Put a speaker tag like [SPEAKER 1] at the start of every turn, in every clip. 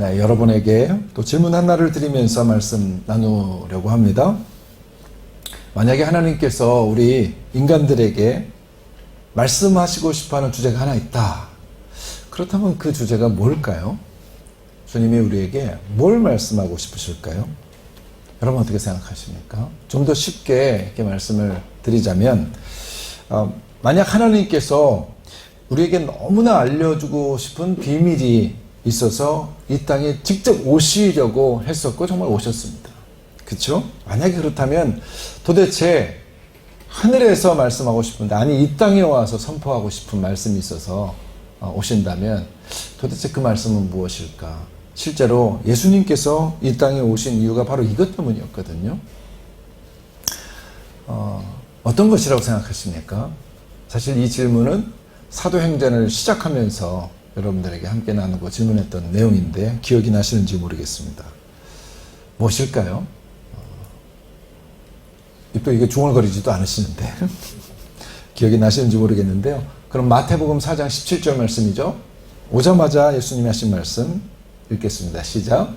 [SPEAKER 1] 네, 여러분에게 또 질문 하나를 드리면서 말씀 나누려고 합니다. 만약에 하나님께서 우리 인간들에게 말씀하시고 싶어하는 주제가 하나 있다. 그렇다면 그 주제가 뭘까요? 주님이 우리에게 뭘 말씀하고 싶으실까요? 여러분 어떻게 생각하십니까? 좀 더 쉽게 이렇게 말씀을 드리자면 만약 하나님께서 우리에게 너무나 알려주고 싶은 비밀이 있어서 이 땅에 직접 오시려고 했었고 정말 오셨습니다. 그렇죠? 만약에 그렇다면 도대체 하늘에서 말씀하고 싶은데 아니 이 땅에 와서 선포하고 싶은 말씀이 있어서 오신다면 도대체 그 말씀은 무엇일까? 실제로 예수님께서 이 땅에 오신 이유가 바로 이것 때문이었거든요. 어떤 것이라고 생각하십니까? 사실 이 질문은 사도행전을 시작하면서 여러분들에게 함께 나누고 질문했던 내용인데 기억이 나시는지 모르겠습니다. 무엇일까요? 또 이게 중얼거리지도 않으시는데 기억이 나시는지 모르겠는데요. 그럼 마태복음 4장 17절 말씀이죠. 오자마자 예수님이 하신 말씀 읽겠습니다. 시작.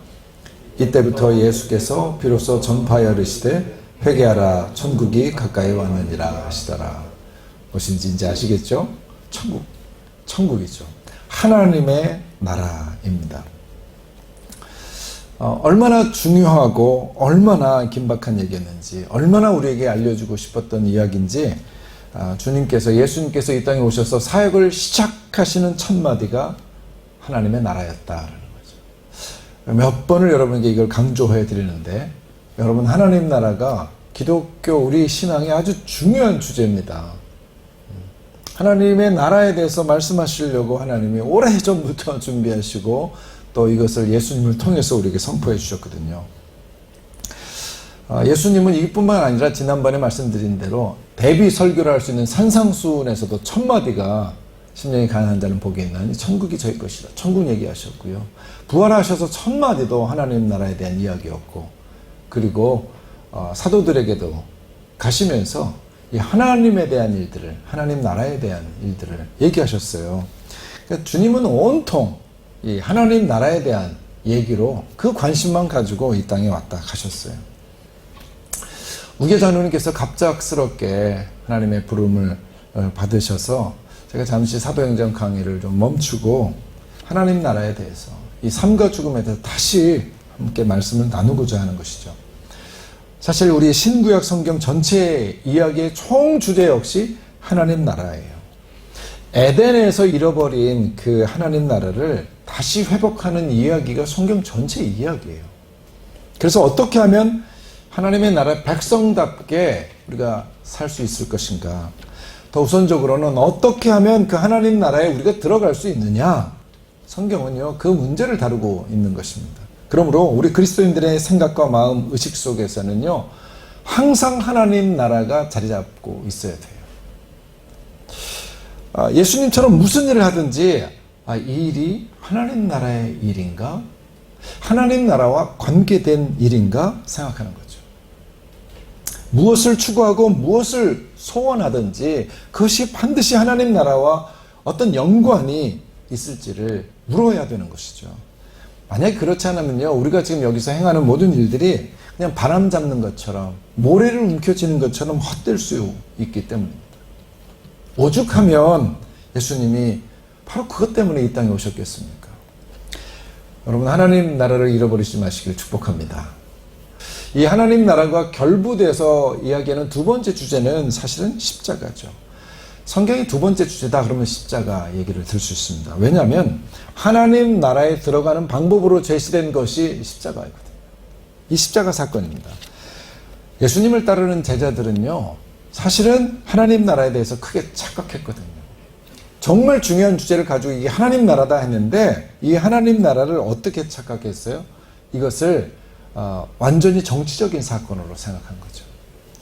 [SPEAKER 1] 이때부터 예수께서 비로소 전파하여 이르시되 회개하라 천국이 가까이 왔느니라 하시더라. 무엇인지 이제 아시겠죠? 천국이죠. 하나님의 나라입니다. 얼마나 중요하고 얼마나 긴박한 얘기였는지 얼마나 우리에게 알려주고 싶었던 이야기인지 예수님께서 이 땅에 오셔서 사역을 시작하시는 첫 마디가 하나님의 나라였다라는 거죠. 몇 번을 여러분에게 이걸 강조해 드리는데 여러분 하나님 나라가 기독교 우리 신앙의 아주 중요한 주제입니다. 하나님의 나라에 대해서 말씀하시려고 하나님이 오래전부터 준비하시고 또 이것을 예수님을 통해서 우리에게 선포해 주셨거든요. 예수님은 이뿐만 아니라 지난번에 말씀드린 대로 대비 설교를 할 수 있는 산상수훈에서도 첫 마디가 심령이 가난한 자는 복이 있나니 천국이 저희 것이다. 천국 얘기하셨고요. 부활하셔서 첫 마디도 하나님 나라에 대한 이야기였고 그리고 사도들에게도 가시면서 이 하나님에 대한 일들을 하나님 나라에 대한 일들을 얘기하셨어요. 그러니까 주님은 온통 이 하나님 나라에 대한 얘기로 그 관심만 가지고 이 땅에 왔다 가셨어요. 우계자누님께서 갑작스럽게 하나님의 부름을 받으셔서 제가 잠시 사도행전 강의를 좀 멈추고 하나님 나라에 대해서 이 삶과 죽음에 대해서 다시 함께 말씀을 나누고자 하는 것이죠. 사실 우리 신구약 성경 전체 이야기의 총 주제 역시 하나님 나라예요. 에덴에서 잃어버린 그 하나님 나라를 다시 회복하는 이야기가 성경 전체 이야기예요. 그래서 어떻게 하면 하나님의 나라 백성답게 우리가 살 수 있을 것인가? 더 우선적으로는 어떻게 하면 그 하나님 나라에 우리가 들어갈 수 있느냐? 성경은요, 그 문제를 다루고 있는 것입니다. 그러므로 우리 그리스도인들의 생각과 마음, 의식 속에서는요, 항상 하나님 나라가 자리 잡고 있어야 돼요. 예수님처럼 무슨 일을 하든지 이 일이 하나님 나라의 일인가? 하나님 나라와 관계된 일인가? 생각하는 거죠. 무엇을 추구하고 무엇을 소원하든지 그것이 반드시 하나님 나라와 어떤 연관이 있을지를 물어야 되는 것이죠. 만약에 그렇지 않으면요, 우리가 지금 여기서 행하는 모든 일들이 그냥 바람 잡는 것처럼 모래를 움켜쥐는 것처럼 헛될 수 있기 때문입니다. 오죽하면 예수님이 바로 그것 때문에 이 땅에 오셨겠습니까? 여러분 하나님 나라를 잃어버리지 마시길 축복합니다. 이 하나님 나라가 결부돼서 이야기하는 두 번째 주제는 사실은 십자가죠. 성경의 두 번째 주제다 그러면 십자가 얘기를 들 수 있습니다. 왜냐하면 하나님 나라에 들어가는 방법으로 제시된 것이 십자가이거든요. 이 십자가 사건입니다. 예수님을 따르는 제자들은요, 사실은 하나님 나라에 대해서 크게 착각했거든요. 정말 중요한 주제를 가지고 이게 하나님 나라다 했는데 이 하나님 나라를 어떻게 착각했어요? 이것을 완전히 정치적인 사건으로 생각한 거죠.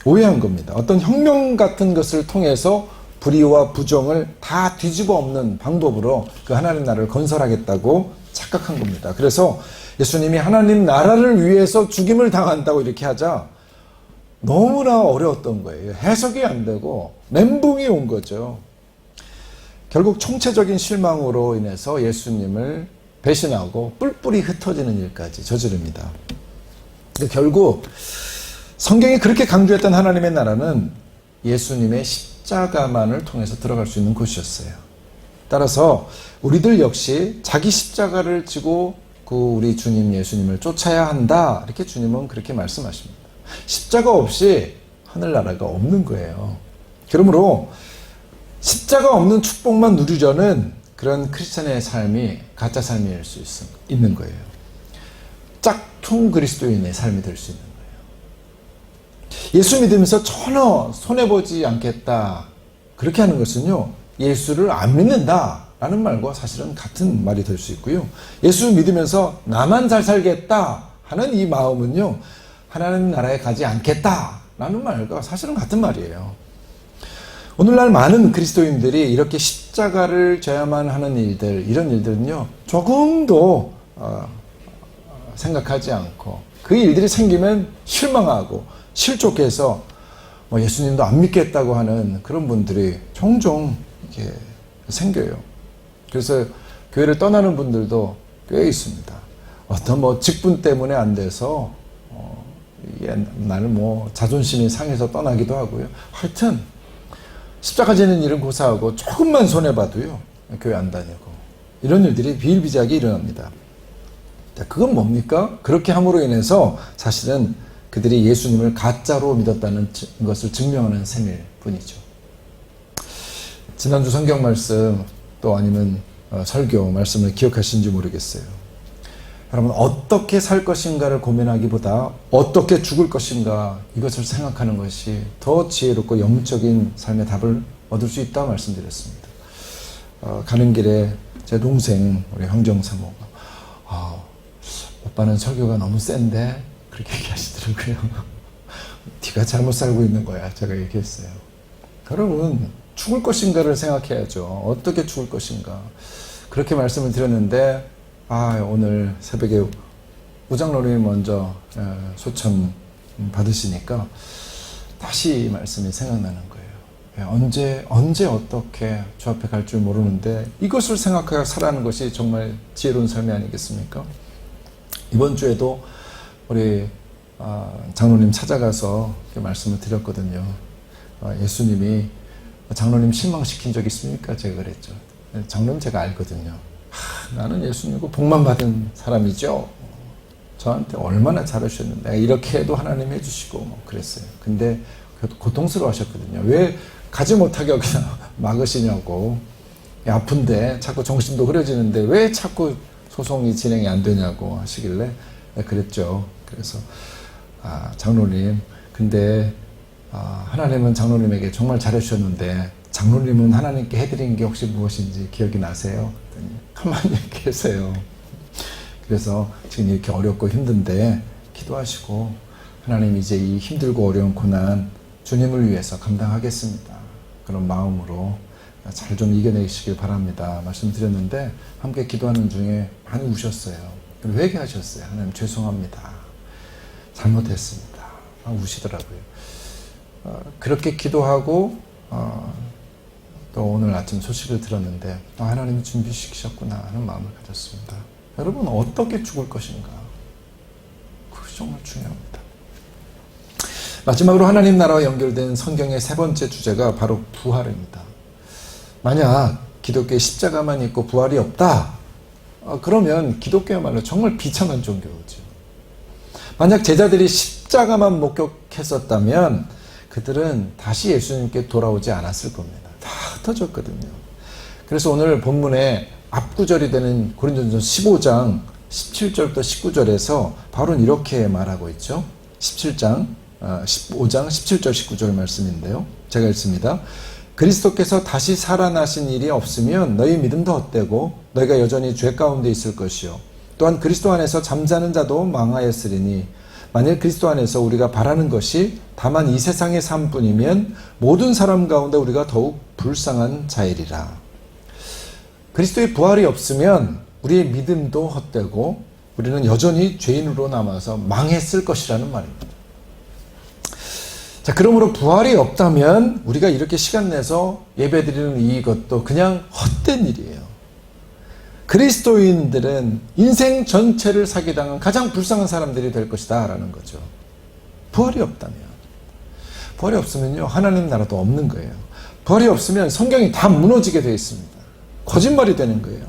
[SPEAKER 1] 오해한 겁니다. 어떤 혁명 같은 것을 통해서 불의와 부정을 다 뒤집어 엎는 방법으로 그 하나님 나라를 건설하겠다고 착각한 겁니다. 그래서 예수님이 하나님 나라를 위해서 죽임을 당한다고 이렇게 하자 너무나 어려웠던 거예요. 해석이 안 되고 멘붕이 온 거죠. 결국 총체적인 실망으로 인해서 예수님을 배신하고 뿔뿔이 흩어지는 일까지 저지릅니다. 결국 성경이 그렇게 강조했던 하나님의 나라는 예수님의 십자가만을 통해서 들어갈 수 있는 곳이었어요. 따라서 우리들 역시 자기 십자가를 지고 우리 주님 예수님을 쫓아야 한다. 이렇게 주님은 그렇게 말씀하십니다. 십자가 없이 하늘나라가 없는 거예요. 그러므로 십자가 없는 축복만 누리려는 그런 크리스천의 삶이 가짜 삶일 수 있는 거예요. 짝퉁 그리스도인의 삶이 될 수 있는 거예요. 예수 믿으면서 전혀 손해보지 않겠다. 그렇게 하는 것은요, 예수를 안 믿는다 라는 말과 사실은 같은 말이 될 수 있고요. 예수 믿으면서 나만 잘 살겠다 하는 이 마음은요, 하나님 나라에 가지 않겠다 라는 말과 사실은 같은 말이에요. 오늘날 많은 그리스도인들이 이렇게 십자가를 져야만 하는 일들, 이런 일들은요, 조금도 생각하지 않고 그 일들이 생기면 실망하고 실족해서 예수님도 안 믿겠다고 하는 그런 분들이 종종 이렇게 생겨요. 그래서 교회를 떠나는 분들도 꽤 있습니다. 어떤 직분 때문에 안 돼서 나는 자존심이 상해서 떠나기도 하고요. 하여튼 십자가 지는 일은 고사하고 조금만 손해봐도요, 교회 안 다니고 이런 일들이 비일비재하게 일어납니다. 그건 뭡니까? 그렇게 함으로 인해서 사실은 그들이 예수님을 가짜로 믿었다는 것을 증명하는 셈일 뿐이죠. 지난주 성경 말씀 또 아니면 설교 말씀을 기억하시는지 모르겠어요. 여러분, 어떻게 살 것인가를 고민하기보다 어떻게 죽을 것인가 이것을 생각하는 것이 더 지혜롭고 영적인 삶의 답을 얻을 수 있다고 말씀드렸습니다. 가는 길에 제 동생 우리 형정사모가 오빠는 설교가 너무 센데 그렇게 얘기하시더라고요. 네가 잘못 살고 있는 거야, 제가 얘기했어요. 여러분, 죽을 것인가를 생각해야죠. 어떻게 죽을 것인가. 그렇게 말씀을 드렸는데 오늘 새벽에 우장로님 먼저 소천 받으시니까 다시 이 말씀이 생각나는 거예요. 언제 어떻게 주 앞에 갈 줄 모르는데 이것을 생각하여 살아가는 것이 정말 지혜로운 삶이 아니겠습니까? 이번 주에도 우리 장로님 찾아가서 말씀을 드렸거든요. 예수님이 장로님 실망시킨 적 있습니까? 제가 그랬죠. 장로님 제가 알거든요. 나는 예수 믿고 복만 받은 사람이죠. 저한테 얼마나 잘하셨는데 내가 이렇게 해도 하나님 해주시고 그랬어요. 근데 고통스러워 하셨거든요. 왜 가지 못하게 그냥 막으시냐고. 아픈데 자꾸 정신도 흐려지는데 왜 자꾸 소송이 진행이 안 되냐고 하시길래 그랬죠. 그래서 장로님, 근데 하나님은 장로님에게 정말 잘해주셨는데 장로님은 하나님께 해드린 게 혹시 무엇인지 기억이 나세요? 가만히 계세요. 그래서 지금 이렇게 어렵고 힘든데 기도하시고 하나님 이제 이 힘들고 어려운 고난 주님을 위해서 감당하겠습니다. 그런 마음으로 잘 좀 이겨내시길 바랍니다. 말씀드렸는데 함께 기도하는 중에 많이 우셨어요. 회개하셨어요. 하나님 죄송합니다. 잘못했습니다. 우시더라고요. 그렇게 기도하고 또 오늘 아침 소식을 들었는데 하나님이 준비시키셨구나 하는 마음을 가졌습니다. 여러분, 어떻게 죽을 것인가? 그것이 정말 중요합니다. 마지막으로 하나님 나라와 연결된 성경의 세 번째 주제가 바로 부활입니다. 만약 기독교에 십자가만 있고 부활이 없다, 그러면 기독교야말로 정말 비참한 종교죠. 만약 제자들이 십자가만 목격했었다면 그들은 다시 예수님께 돌아오지 않았을 겁니다. 다 흩어졌거든요. 그래서 오늘 본문의 앞구절이 되는 고린도전서 15장 17절부터 19절에서 바울은 이렇게 말하고 있죠. 15장 17절 19절 말씀인데요. 제가 읽습니다. 그리스도께서 다시 살아나신 일이 없으면 너희 믿음도 헛되고 너희가 여전히 죄 가운데 있을 것이요. 또한 그리스도 안에서 잠자는 자도 망하였으리니 만일 그리스도 안에서 우리가 바라는 것이 다만 이 세상의 삶뿐이면 모든 사람 가운데 우리가 더욱 불쌍한 자이리라. 그리스도의 부활이 없으면 우리의 믿음도 헛되고 우리는 여전히 죄인으로 남아서 망했을 것이라는 말입니다. 자, 그러므로 부활이 없다면 우리가 이렇게 시간 내서 예배드리는 이것도 그냥 헛된 일이에요. 그리스도인들은 인생 전체를 사기당한 가장 불쌍한 사람들이 될 것이다 라는 거죠. 부활이 없다면, 부활이 없으면요 하나님 나라도 없는 거예요. 부활이 없으면 성경이 다 무너지게 되어 있습니다. 거짓말이 되는 거예요.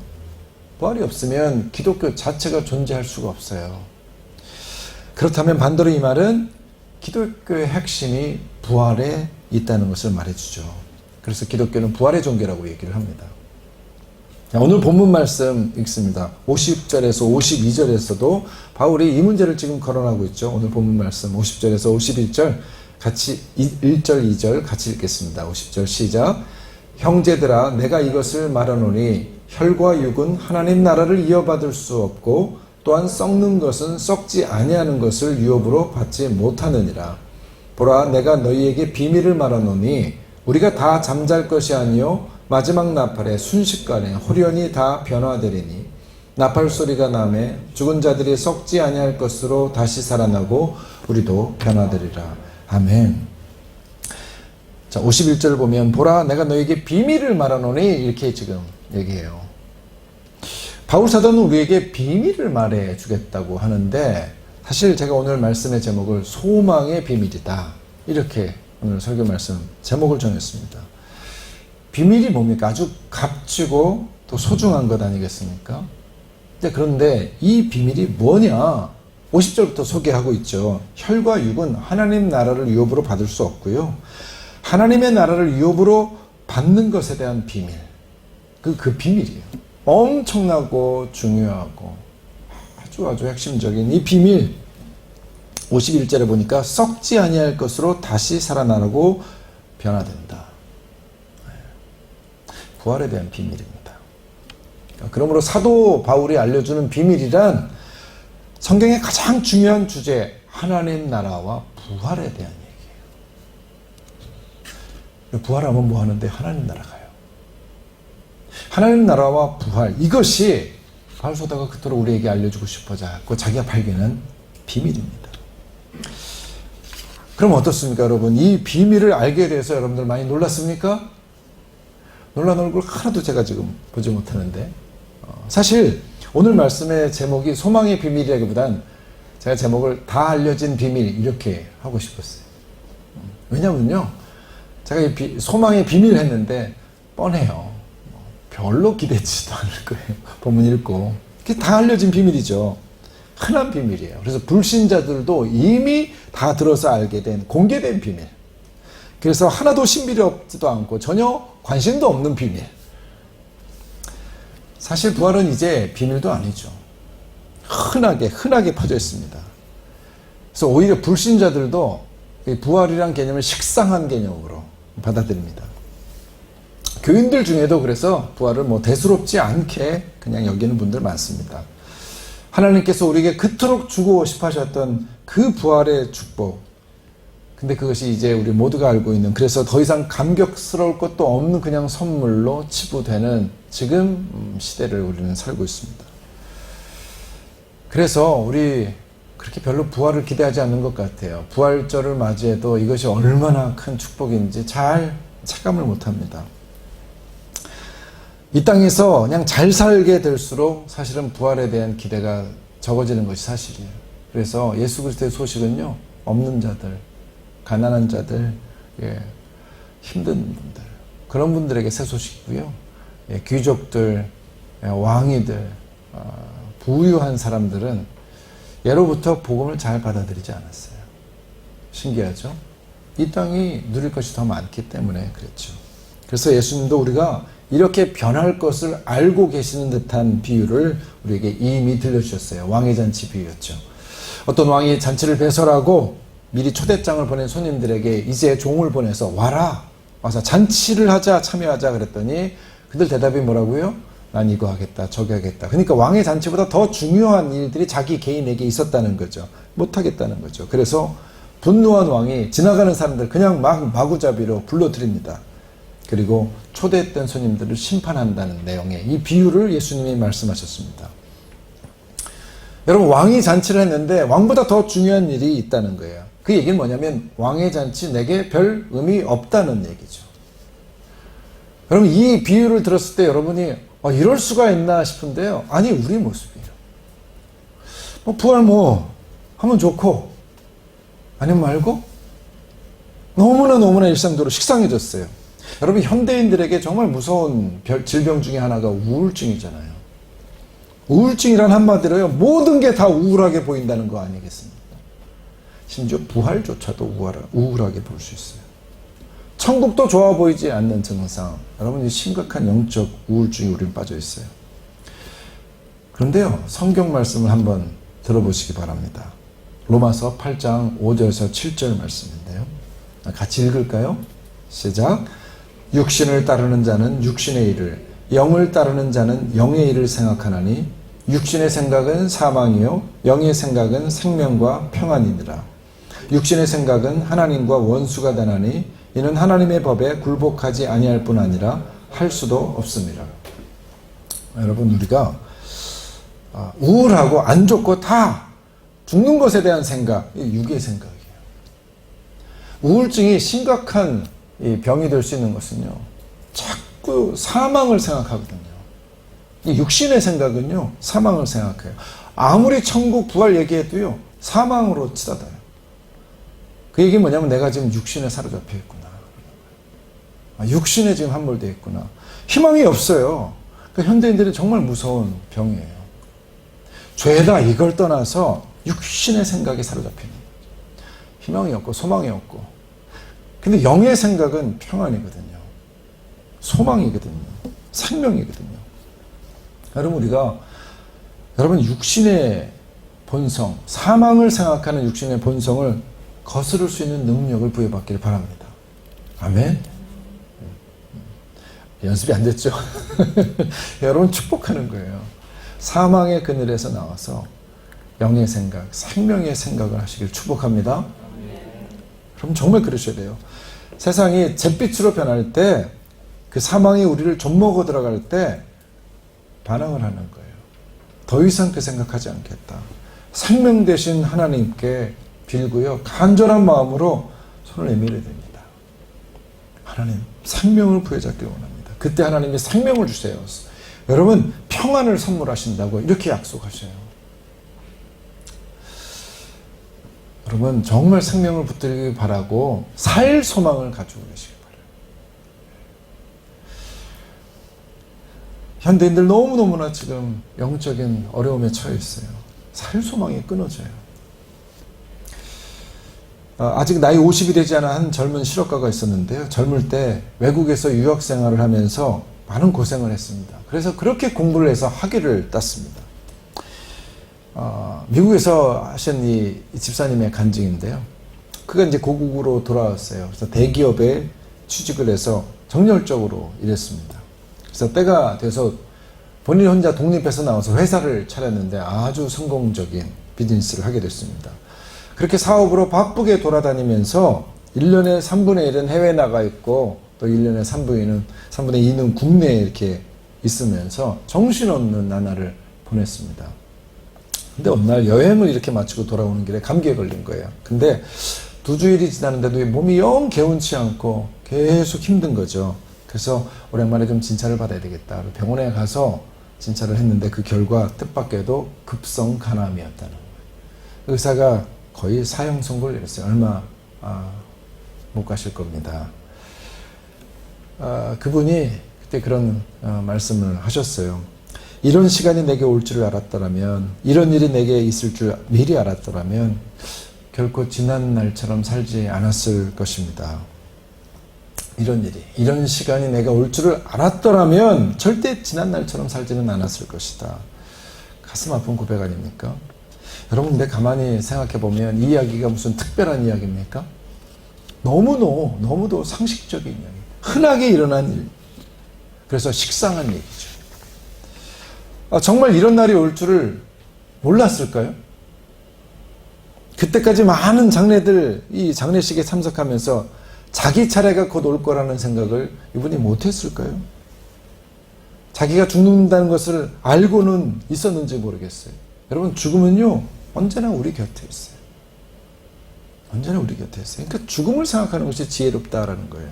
[SPEAKER 1] 부활이 없으면 기독교 자체가 존재할 수가 없어요. 그렇다면 반대로 이 말은 기독교의 핵심이 부활에 있다는 것을 말해주죠. 그래서 기독교는 부활의 종교라고 얘기를 합니다. 오늘 본문 말씀 읽습니다. 50절에서 52절에서도 바울이 이 문제를 지금 거론하고 있죠. 오늘 본문 말씀 50절에서 51절 같이 1절 2절 같이 읽겠습니다. 50절 시작. 형제들아 내가 이것을 말하노니 혈과 육은 하나님 나라를 이어받을 수 없고 또한 썩는 것은 썩지 아니하는 것을 유업으로 받지 못하느니라. 보라 내가 너희에게 비밀을 말하노니 우리가 다 잠잘 것이 아니요 마지막 나팔에 순식간에 홀연히 다 변화되리니 나팔 소리가 나매 죽은 자들이 썩지 아니할 것으로 다시 살아나고 우리도 변화되리라. 아멘. 자 51절 보면 보라 내가 너에게 비밀을 말하노니 이렇게 지금 얘기해요. 바울 사도는 우리에게 비밀을 말해 주겠다고 하는데 사실 제가 오늘 말씀의 제목을 소망의 비밀이다 이렇게 오늘 설교 말씀 제목을 정했습니다. 비밀이 뭡니까? 아주 값지고 또 소중한 것 아니겠습니까? 그런데 이 비밀이 뭐냐? 50절부터 소개하고 있죠. 혈과 육은 하나님 나라를 유업으로 받을 수 없고요. 하나님의 나라를 유업으로 받는 것에 대한 비밀. 그 비밀이에요. 엄청나고 중요하고 아주 핵심적인 이 비밀. 51절에 보니까 썩지 아니할 것으로 다시 살아나고 변화된다. 부활에 대한 비밀입니다. 그러므로 사도 바울이 알려주는 비밀이란 성경의 가장 중요한 주제 하나님 나라와 부활에 대한 얘기예요. 부활하면 뭐 하는데 하나님 나라 가요. 하나님 나라와 부활 이것이 바울 사도가 그토록 우리에게 알려주고 싶어서 자기가 발견한 비밀입니다. 그럼 어떻습니까 여러분? 이 비밀을 알게 돼서 여러분들 많이 놀랐습니까? 놀란 얼굴 하나도 제가 지금 보지 못하는데 사실 오늘 말씀의 제목이 소망의 비밀이라기보단 제가 제목을 다 알려진 비밀 이렇게 하고 싶었어요. 왜냐면요 제가 이 소망의 비밀 했는데 뻔해요. 별로 기대치도 않을 거예요. 본문 읽고 그게 다 알려진 비밀이죠. 흔한 비밀이에요. 그래서 불신자들도 이미 다 들어서 알게 된 공개된 비밀. 그래서 하나도 신비롭지도 않고 전혀 관심도 없는 비밀. 사실 부활은 이제 비밀도 아니죠. 흔하게 퍼져 있습니다. 그래서 오히려 불신자들도 부활이란 개념을 식상한 개념으로 받아들입니다. 교인들 중에도 그래서 부활을 대수롭지 않게 그냥 여기는 분들 많습니다. 하나님께서 우리에게 그토록 주고 싶어 하셨던 그 부활의 축복. 근데 그것이 이제 우리 모두가 알고 있는 그래서 더 이상 감격스러울 것도 없는 그냥 선물로 치부되는 지금 시대를 우리는 살고 있습니다. 그래서 우리 그렇게 별로 부활을 기대하지 않는 것 같아요. 부활절을 맞이해도 이것이 얼마나 큰 축복인지 잘 체감을 못합니다. 이 땅에서 그냥 잘 살게 될수록 사실은 부활에 대한 기대가 적어지는 것이 사실이에요. 그래서 예수 그리스도의 소식은요 없는 자들 가난한 자들, 힘든 분들, 그런 분들에게 새 소식이고요. 귀족들, 왕이들, 부유한 사람들은 예로부터 복음을 잘 받아들이지 않았어요. 신기하죠? 이 땅이 누릴 것이 더 많기 때문에 그랬죠. 그래서 예수님도 우리가 이렇게 변할 것을 알고 계시는 듯한 비유를 우리에게 이미 들려주셨어요. 왕의 잔치 비유였죠. 어떤 왕이 잔치를 배설하고 미리 초대장을 보낸 손님들에게 이제 종을 보내서 와라 와서 잔치를 하자 참여하자 그랬더니 그들 대답이 뭐라고요? 난 이거 하겠다 저기 하겠다. 그러니까 왕의 잔치보다 더 중요한 일들이 자기 개인에게 있었다는 거죠. 못하겠다는 거죠. 그래서 분노한 왕이 지나가는 사람들 그냥 마구잡이로 불러들입니다. 그리고 초대했던 손님들을 심판한다는 내용의 이 비유를 예수님이 말씀하셨습니다. 여러분 왕이 잔치를 했는데 왕보다 더 중요한 일이 있다는 거예요. 그 얘기는 뭐냐면 왕의 잔치 내게 별 의미 없다는 얘기죠. 여러분 이 비유를 들었을 때 여러분이 이럴 수가 있나 싶은데요. 아니, 우리 모습이에요. 부활 하면 좋고, 아니면 말고, 너무나 일상적으로 식상해졌어요. 여러분, 현대인들에게 정말 무서운 질병 중에 하나가 우울증이잖아요. 우울증이란 한마디로요, 모든 게 다 우울하게 보인다는 거 아니겠습니까? 심지어 부활조차도 우울하게 볼 수 있어요. 천국도 좋아 보이지 않는 증상. 여러분, 이 심각한 영적 우울증이 우린 빠져 있어요. 그런데요, 성경 말씀을 한번 들어보시기 바랍니다. 로마서 8장 5절에서 7절 말씀인데요. 같이 읽을까요? 시작. 육신을 따르는 자는 육신의 일을, 영을 따르는 자는 영의 일을 생각하나니 육신의 생각은 사망이요 영의 생각은 생명과 평안이니라. 육신의 생각은 하나님과 원수가 되나니 이는 하나님의 법에 굴복하지 아니할 뿐 아니라 할 수도 없습니다. 여러분, 우리가 우울하고 안 좋고 다 죽는 것에 대한 생각, 이 육의 생각이에요. 우울증이 심각한 이 병이 될 수 있는 것은요, 자꾸 사망을 생각하거든요. 이 육신의 생각은요, 사망을 생각해요. 아무리 천국 부활 얘기해도요, 사망으로 치닫아요. 그 얘기는 뭐냐면 내가 지금 육신에 사로잡혀 있구나. 육신에 지금 함몰되어 있구나. 희망이 없어요. 그러니까 현대인들이 정말 무서운 병이에요. 죄다 이걸 떠나서 육신의 생각에 사로잡혀 있는 거죠. 희망이 없고 소망이 없고. 근데 영의 생각은 평안이거든요. 소망이거든요. 생명이거든요. 여러분 육신의 본성, 사망을 생각하는 육신의 본성을 거스를 수 있는 능력을 부여받기를 바랍니다. 아멘. 연습이 안 됐죠? 여러분 축복하는 거예요. 사망의 그늘에서 나와서 영의 생각, 생명의 생각을 하시길 축복합니다. 그럼 정말 그러셔야 돼요. 세상이 잿빛으로 변할 때, 그 사망이 우리를 좀먹어 들어갈 때 반항을 하는 거예요. 더 이상 그 생각하지 않겠다. 생명 되신 하나님께 빌고요, 간절한 마음으로 손을 내밀어야 됩니다. 하나님, 생명을 부여잡길 원합니다. 그때 하나님이 생명을 주세요. 여러분, 평안을 선물하신다고 이렇게 약속하셔요. 여러분, 정말 생명을 붙들기 바라고 살 소망을 가지고 계시기 바라요. 현대인들 너무너무나 지금 영적인 어려움에 처해 있어요. 살 소망이 끊어져요. 아직 나이 50이 되지 않은 한 젊은 실업가가 있었는데요. 젊을 때 외국에서 유학 생활을 하면서 많은 고생을 했습니다. 그래서 그렇게 공부를 해서 학위를 땄습니다. 미국에서 하신 이 집사님의 간증인데요. 그가 이제 고국으로 돌아왔어요. 그래서 대기업에 취직을 해서 정열적으로 일했습니다. 그래서 때가 돼서 본인 혼자 독립해서 나와서 회사를 차렸는데 아주 성공적인 비즈니스를 하게 됐습니다. 그렇게 사업으로 바쁘게 돌아다니면서 1년에 3분의 1은 해외에 나가 있고 또 1년에 3분의 2는 국내에 이렇게 있으면서 정신없는 나날을 보냈습니다. 근데 어느 날 여행을 이렇게 마치고 돌아오는 길에 감기에 걸린 거예요. 근데 2주일이 지났는데도 몸이 영 개운치 않고 계속 힘든 거죠. 그래서 오랜만에 좀 진찰을 받아야 되겠다. 병원에 가서 진찰을 했는데 그 결과 뜻밖에도 급성 간암이었다는 거예요. 의사가 거의 사형 선고를 내렸어요. 얼마 못 가실 겁니다. 그분이 그때 그런 말씀을 하셨어요. 이런 시간이 내게 올 줄을 알았더라면, 이런 일이 내게 있을 줄 미리 알았더라면 결코 지난 날처럼 살지 않았을 것입니다. 이런 시간이 내가 올 줄을 알았더라면 절대 지난 날처럼 살지는 않았을 것이다. 가슴 아픈 고백 아닙니까? 여러분, 근데 가만히 생각해 보면 이 이야기가 무슨 특별한 이야기입니까? 너무도 상식적인 이야기, 흔하게 일어난 일, 그래서 식상한 얘기죠. 정말 이런 날이 올 줄을 몰랐을까요? 그때까지 많은 장례들, 이 장례식에 참석하면서 자기 차례가 곧 올 거라는 생각을 이분이 못했을까요? 자기가 죽는다는 것을 알고는 있었는지 모르겠어요. 여러분, 죽음은요, 언제나 우리 곁에 있어요. 언제나 우리 곁에 있어요. 그러니까 죽음을 생각하는 것이 지혜롭다라는 거예요.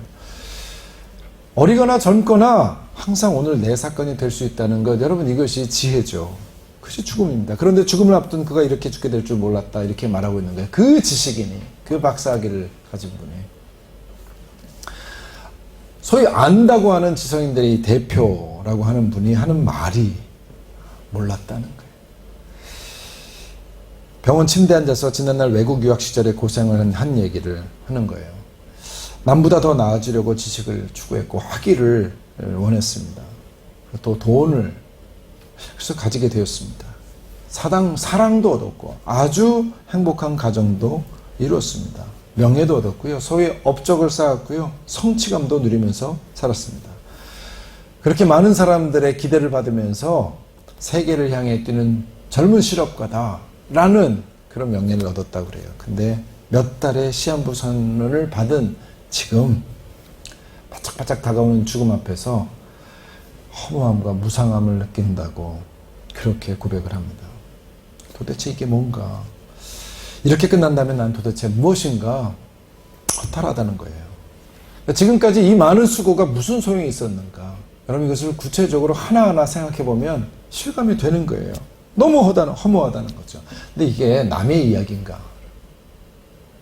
[SPEAKER 1] 어리거나 젊거나 항상 오늘 내 사건이 될 수 있다는 것, 여러분 이것이 지혜죠. 그것이 죽음입니다. 그런데 죽음을 앞둔 그가 이렇게 죽게 될 줄 몰랐다 이렇게 말하고 있는 거예요. 그 지식인이, 그 박사학위를 가진 분이, 소위 안다고 하는 지성인들의 대표라고 하는 분이 하는 말이 몰랐다는 거예요. 병원 침대에 앉아서 지난날 외국 유학 시절에 고생을 한 얘기를 하는 거예요. 남보다 더 나아지려고 지식을 추구했고 학위를 원했습니다. 또 돈을 그래서 가지게 되었습니다. 사랑도 얻었고 아주 행복한 가정도 이루었습니다. 명예도 얻었고요. 소위 업적을 쌓았고요. 성취감도 누리면서 살았습니다. 그렇게 많은 사람들의 기대를 받으면서 세계를 향해 뛰는 젊은 실업가다라는 그런 명예를 얻었다고 그래요. 근데 몇 달의 시한부 선언을 받은 지금 바짝바짝 다가오는 죽음 앞에서 허무함과 무상함을 느낀다고 그렇게 고백을 합니다. 도대체 이게 뭔가? 이렇게 끝난다면 난 도대체 무엇인가? 허탈하다는 거예요. 지금까지 이 많은 수고가 무슨 소용이 있었는가? 여러분 이것을 구체적으로 하나하나 생각해 보면 실감이 되는 거예요. 너무 허무하다는 거죠. 근데 이게 남의 이야기인가?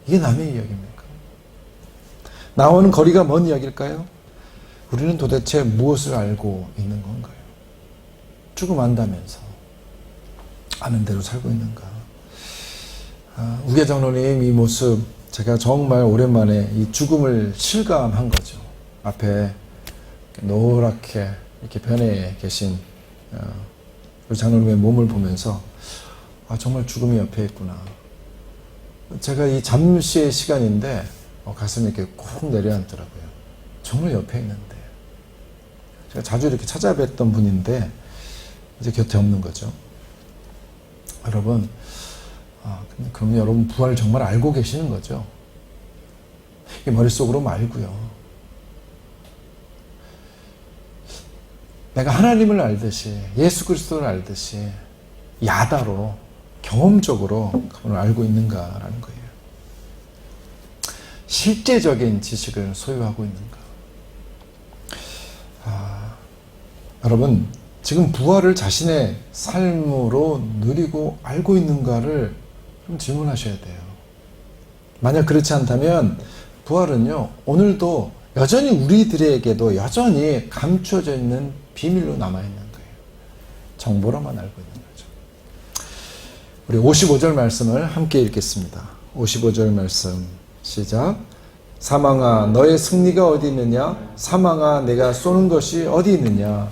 [SPEAKER 1] 이게 남의 이야기입니까? 나와는 거리가 먼 이야기일까요? 우리는 도대체 무엇을 알고 있는 건가요? 죽음 안다면서 아는 대로 살고 있는가? 우계장로님 이 모습 제가 정말 오랜만에 이 죽음을 실감한 거죠. 앞에 노랗게 이렇게 변해 계신 우리 장로님의 몸을 보면서 정말 죽음이 옆에 있구나. 제가 이 잠시의 시간인데 가슴이 이렇게 콕 내려앉더라고요. 정말 옆에 있는데. 제가 자주 이렇게 찾아뵀던 분인데 이제 곁에 없는 거죠. 여러분, 그럼 여러분 부활을 정말 알고 계시는 거죠? 이게 머릿속으로 말고요. 내가 하나님을 알듯이 예수 그리스도를 알듯이 야다로 경험적으로 그분을 알고 있는가라는 거예요. 실제적인 지식을 소유하고 있는가? 여러분 지금 부활을 자신의 삶으로 누리고 알고 있는가를 좀 질문하셔야 돼요. 만약 그렇지 않다면 부활은요 오늘도 여전히 우리들에게도 여전히 감춰져 있는 비밀로 남아있는 거예요. 정보로만 알고 있는 거죠. 우리 55절 말씀을 함께 읽겠습니다. 55절 말씀 시작. 사망아 너의 승리가 어디 있느냐? 사망아 내가 쏘는 것이 어디 있느냐?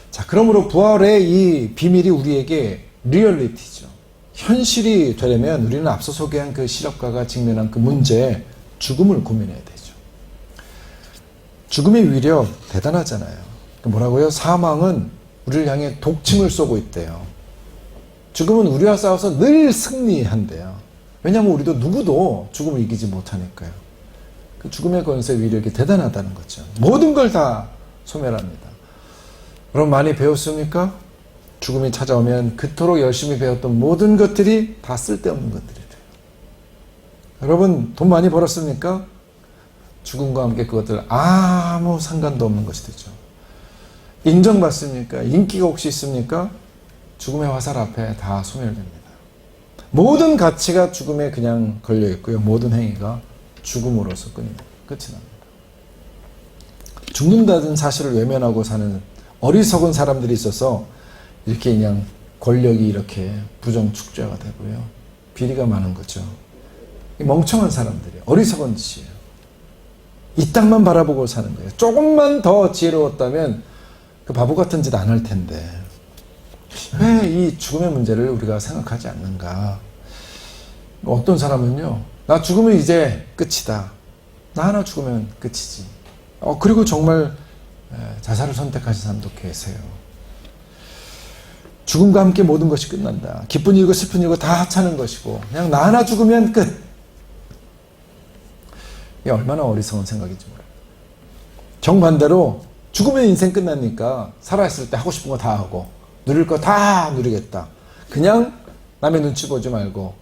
[SPEAKER 1] 자, 그러므로 부활의 이 비밀이 우리에게 리얼리티죠. 현실이 되려면 우리는 앞서 소개한 그 실업가가 직면한 그 문제, 죽음을 고민해야 되죠. 죽음의 위력 대단하잖아요. 뭐라고요? 사망은 우리를 향해 독침을 쏘고 있대요. 죽음은 우리와 싸워서 늘 승리한대요. 왜냐하면 우리도 누구도 죽음을 이기지 못하니까요. 그 죽음의 권세 위력이 대단하다는 거죠. 모든 걸 다 소멸합니다. 여러분 많이 배웠습니까? 죽음이 찾아오면 그토록 열심히 배웠던 모든 것들이 다 쓸데없는 것들이 돼요. 여러분 돈 많이 벌었습니까? 죽음과 함께 그것들 아무 상관도 없는 것이 되죠. 인정받습니까? 인기가 혹시 있습니까? 죽음의 화살 앞에 다 소멸됩니다. 모든 가치가 죽음에 그냥 걸려 있고요. 모든 행위가 죽음으로서 끝이 납니다. 죽는다는 사실을 외면하고 사는 어리석은 사람들이 있어서 이렇게 그냥 권력이 이렇게 부정축제가 되고요. 비리가 많은 거죠. 멍청한 사람들이에요. 어리석은 짓이에요. 이 땅만 바라보고 사는 거예요. 조금만 더 지혜로웠다면 그 바보 같은 짓 안 할 텐데 왜 이 죽음의 문제를 우리가 생각하지 않는가? 어떤 사람은요, 나 죽으면 이제 끝이다. 나 하나 죽으면 끝이지. 그리고 정말 자살을 선택하신 사람도 계세요. 죽음과 함께 모든 것이 끝난다. 기쁜 일이고 슬픈 일이고 다 하찮은 것이고 그냥 나 하나 죽으면 끝. 이게 얼마나 어리석은 생각인지 몰라요. 정반대로 죽으면 인생 끝나니까 살아있을 때 하고 싶은 거 다 하고 누릴 거 다 누리겠다. 그냥 남의 눈치 보지 말고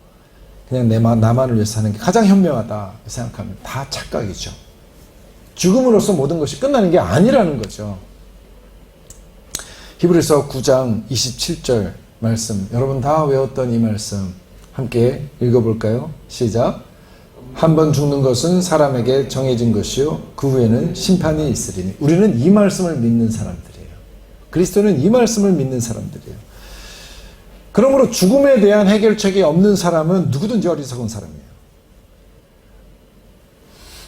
[SPEAKER 1] 그냥 나만을 위해서 사는 게 가장 현명하다 생각하면 다 착각이죠. 죽음으로써 모든 것이 끝나는 게 아니라는 거죠. 히브리서 9장 27절 말씀, 여러분 다 외웠던 이 말씀 함께 읽어볼까요? 시작. 한 번 죽는 것은 사람에게 정해진 것이요 그 후에는 심판이 있으리니. 우리는 이 말씀을 믿는 사람들이에요. 그리스도는 이 말씀을 믿는 사람들이에요. 그러므로 죽음에 대한 해결책이 없는 사람은 누구든지 어리석은 사람이에요.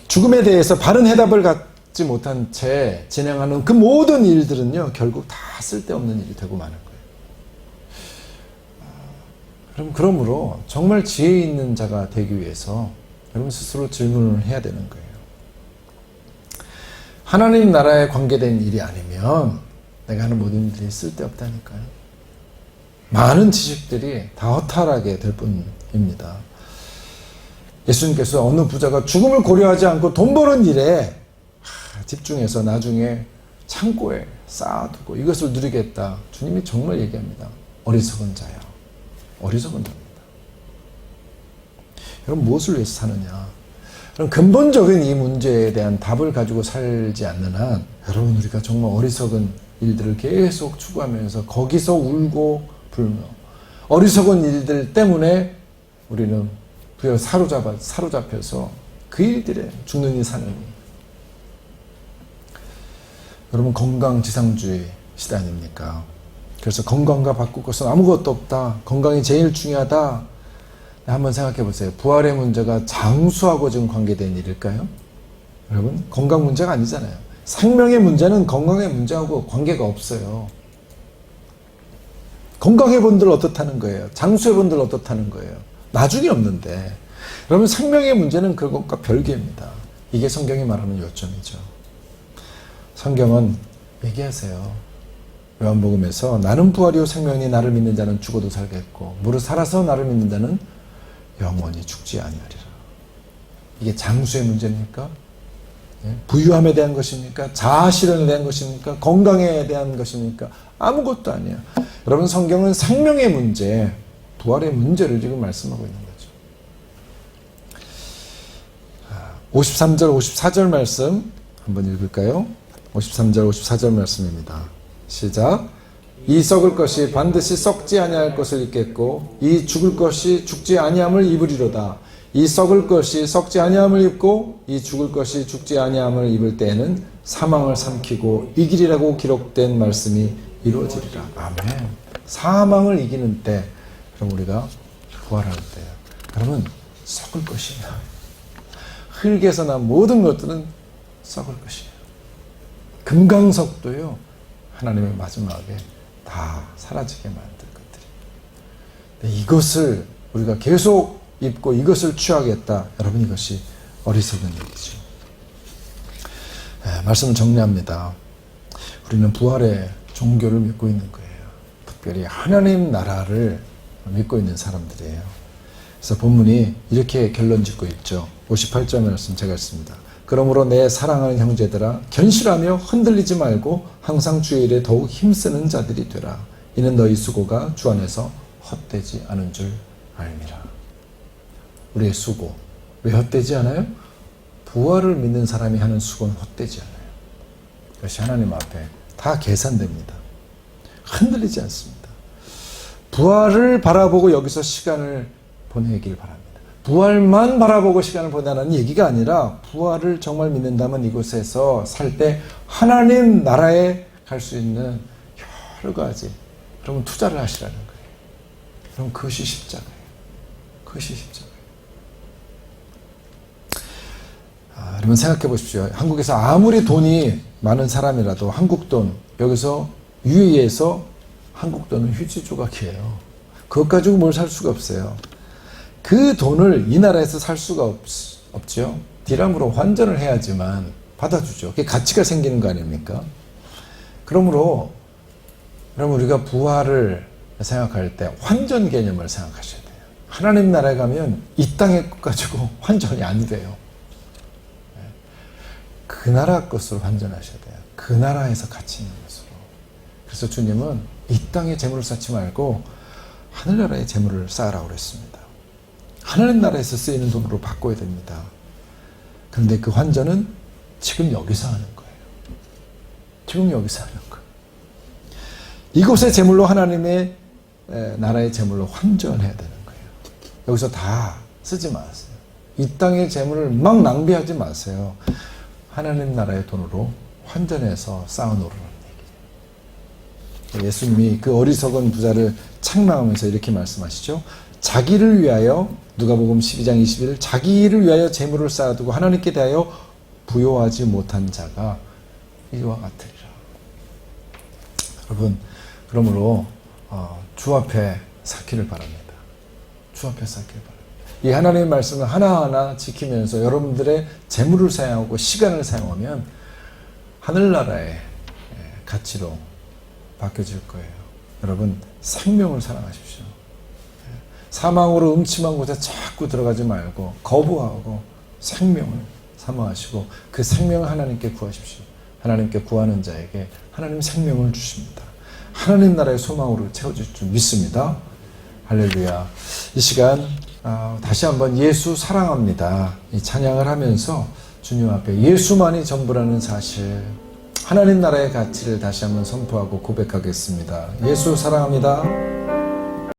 [SPEAKER 1] 죽음에 대해서 바른 해답을 갖지 못한 채 진행하는 그 모든 일들은요, 결국 다 쓸데없는 일이 되고 마는 거예요. 그러므로 정말 지혜 있는 자가 되기 위해서 여러분 스스로 질문을 해야 되는 거예요. 하나님 나라에 관계된 일이 아니면 내가 하는 모든 일들이 쓸데없다니까요. 많은 지식들이 다 허탈하게 될 뿐입니다. 예수님께서 어느 부자가 죽음을 고려하지 않고 돈 버는 일에 집중해서 나중에 창고에 쌓아두고 이것을 누리겠다. 주님이 정말 얘기합니다. 어리석은 자야. 어리석은 자입니다. 여러분 무엇을 위해서 사느냐? 그럼 근본적인 이 문제에 대한 답을 가지고 살지 않는 한 여러분 우리가 정말 어리석은 일들을 계속 추구하면서 거기서 울고 불며 어리석은 일들 때문에 우리는 그저 사로잡혀서 그 일들에 죽느니 사느니. 여러분 건강지상주의 시대 아닙니까? 그래서 건강과 바꿀 것은 아무것도 없다. 건강이 제일 중요하다. 한번 생각해 보세요. 부활의 문제가 장수하고 지금 관계된 일일까요? 여러분 건강 문제가 아니잖아요. 생명의 문제는 건강의 문제하고 관계가 없어요. 건강해 본들 어떻다는 거예요? 장수해 본들 어떻다는 거예요? 나중에 없는데. 여러분 생명의 문제는 그것과 별개입니다. 이게 성경이 말하는 요점이죠. 성경은 얘기하세요. 요한복음에서 나는 부활이요 생명이니 나를 믿는 자는 죽어도 살겠고 무릇 살아서 나를 믿는 자는 영원히 죽지 아니하리라. 이게 장수의 문제입니까? 부유함에 대한 것입니까? 자아실현에 대한 것입니까? 건강에 대한 것입니까? 아무것도 아니에요. 여러분 성경은 생명의 문제, 부활의 문제를 지금 말씀하고 있는 거죠. 53절, 54절 말씀 한번 읽을까요? 53절, 54절 말씀입니다. 시작. 이 썩을 것이 반드시 썩지 아니할 것을 입겠고 이 죽을 것이 죽지 아니함을 입으리로다. 이 썩을 것이 썩지 아니함을 입고 이 죽을 것이 죽지 아니함을 입을 때에는 사망을 삼키고 이기리라고 기록된 말씀이 이루어지리라. 아멘. 사망을 이기는 때, 그럼 우리가 부활할 때요. 여러분 썩을 것이에요. 흙에서 난 모든 것들은 썩을 것이에요. 금강석도요 하나님의 마지막에 다 사라지게 만들 것들이에요. 이것을 우리가 계속 입고 이것을 취하겠다. 여러분 이것이 어리석은 일이죠. 말씀을 정리합니다. 우리는 부활의 종교를 믿고 있는 거예요. 특별히 하나님 나라를 믿고 있는 사람들이에요. 그래서 본문이 이렇게 결론 짓고 있죠. 58절 말씀 제가 읽습니다. 그러므로 내 사랑하는 형제들아 견실하며 흔들리지 말고 항상 주의 일에 더욱 힘쓰는 자들이 되라. 이는 너희 수고가 주 안에서 헛되지 않은 줄 알미라. 우리의 수고 왜 헛되지 않아요? 부활을 믿는 사람이 하는 수고는 헛되지 않아요. 그것이 하나님 앞에 다 계산됩니다. 흔들리지 않습니다. 부활을 바라보고 여기서 시간을 보내길 바랍니다. 부활만 바라보고 시간을 보내라는 얘기가 아니라 부활을 정말 믿는다면 이곳에서 살 때 하나님 나라에 갈 수 있는 여러 가지 그러면 투자를 하시라는 거예요. 그럼 그것이 십자가예요. 그것이 십자가예요. 여러분 생각해 보십시오. 한국에서 아무리 돈이 많은 사람이라도 한국 돈 여기서 유의해서 한국 돈은 휴지 조각이에요. 그것 가지고 뭘 살 수가 없어요. 그 돈을 이 나라에서 살 수가 없죠. 디람으로 환전을 해야지만 받아주죠. 그게 가치가 생기는 거 아닙니까? 그러므로 여러분 우리가 부활을 생각할 때 환전 개념을 생각하셔야 돼요. 하나님 나라에 가면 이 땅의 것 가지고 환전이 안 돼요. 그 나라 것으로 환전하셔야 돼요. 그 나라에서 가치 있는 것으로. 그래서 주님은 이 땅의 재물을 쌓지 말고 하늘나라의 재물을 쌓으라고 그랬습니다. 하나님 나라에서 쓰이는 돈으로 바꿔야 됩니다. 그런데 그 환전은 지금 여기서 하는 거예요. 지금 여기서 하는 거예요. 이곳의 제물로 하나님의 나라의 제물로 환전해야 되는 거예요. 여기서 다 쓰지 마세요. 이 땅의 제물을 막 낭비하지 마세요. 하나님 나라의 돈으로 환전해서 쌓아놓으라는 얘기예요. 예수님이 그 어리석은 부자를 책망하면서 이렇게 말씀하시죠. 자기를 위하여, 누가복음 12장 21절, 자기를 위하여 재물을 쌓아두고 하나님께 대하여 부요하지 못한 자가 이와 같으리라. 여러분, 그러므로 주 앞에 쌓기를 바랍니다. 주 앞에 쌓기를 바랍니다. 이 하나님의 말씀을 하나하나 지키면서 여러분들의 재물을 사용하고 시간을 사용하면 하늘나라의 가치로 바뀌어질 거예요. 여러분, 생명을 사랑하십시오. 사망으로 음침한 곳에 자꾸 들어가지 말고 거부하고 생명을 사모하시고 그 생명을 하나님께 구하십시오. 하나님께 구하는 자에게 하나님 생명을 주십니다. 하나님 나라의 소망으로 채워질 줄 믿습니다. 할렐루야. 이 시간 다시 한번 예수 사랑합니다. 이 찬양을 하면서 주님 앞에 예수만이 전부라는 사실, 하나님 나라의 가치를 다시 한번 선포하고 고백하겠습니다. 예수 사랑합니다.